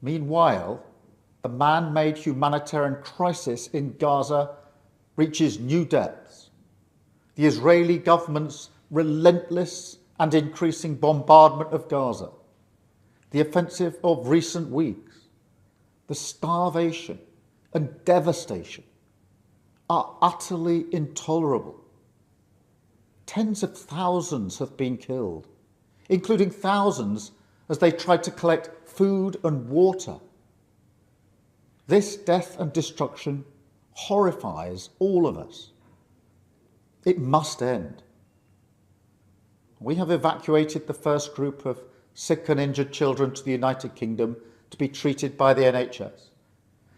Meanwhile, the man-made humanitarian crisis in Gaza reaches new depths. The Israeli government's relentless and increasing bombardment of Gaza, the offensive of recent weeks, the starvation and devastation are utterly intolerable. Tens of thousands have been killed, including thousands as they tried to collect food and water. This death and destruction horrifies all of us. It must end. We have evacuated the first group of sick and injured children to the United Kingdom to be treated by the NHS,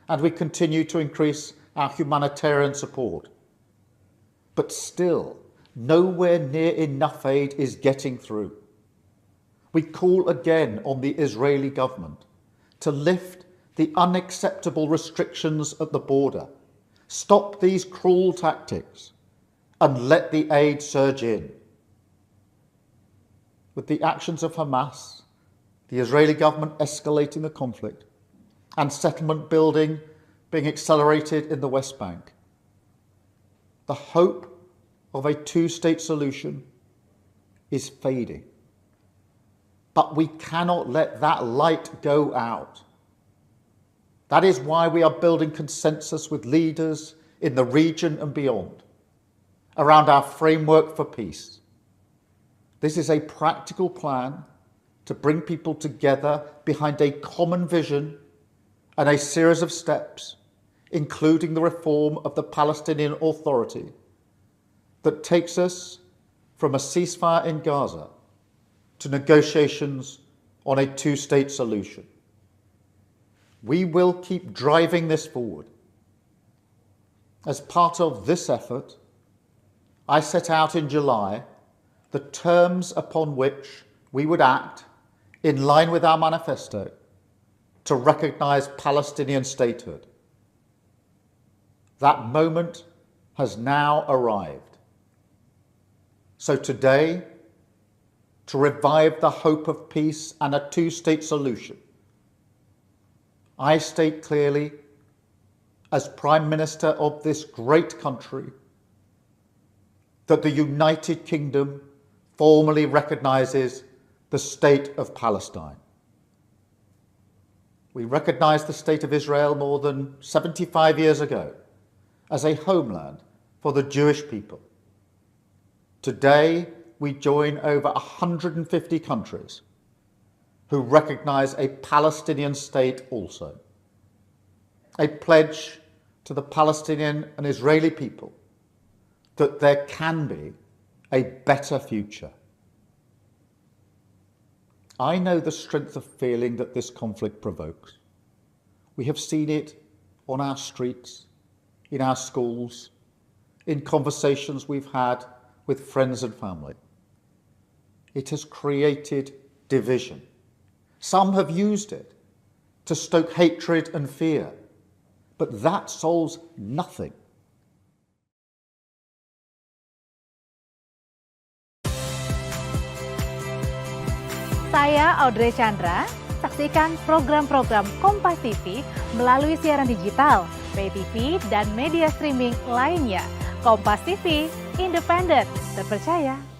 and we continue to increase our humanitarian support. But still, nowhere near enough aid is getting through. We call again on the Israeli government to lift the unacceptable restrictions at the border, stop these cruel tactics, and let the aid surge in. With the actions of Hamas, the Israeli government escalating the conflict, and settlement building being accelerated in the West Bank, the hope of a two-state solution is fading. But we cannot let that light go out. That is why we are building consensus with leaders in the region and beyond around our framework for peace. This is a practical plan to bring people together behind a common vision and a series of steps, including the reform of the Palestinian Authority, that takes us from a ceasefire in Gaza to negotiations on a two-state solution. We will keep driving this forward. As part of this effort, I set out in July the terms upon which we would act in line with our manifesto to recognise Palestinian statehood. That moment has now arrived. So today, to revive the hope of peace and a two-state solution, I state clearly, as Prime Minister of this great country, that the United Kingdom formally recognises the State of Palestine. We recognised the State of Israel more than 75 years ago as a homeland for the Jewish people. Today, we join over 150 countries who recognise a Palestinian state also. A pledge to the Palestinian and Israeli people that there can be a better future. I know the strength of feeling that this conflict provokes. We have seen it on our streets, in our schools, in conversations we've had with friends and family. It has created division. Some have used it to stoke hatred and fear, but that solves nothing. Saya Audrey Chandra, saksikan program-program Kompas TV melalui siaran digital, pay TV, dan media streaming lainnya. Kompas TV, independen, terpercaya.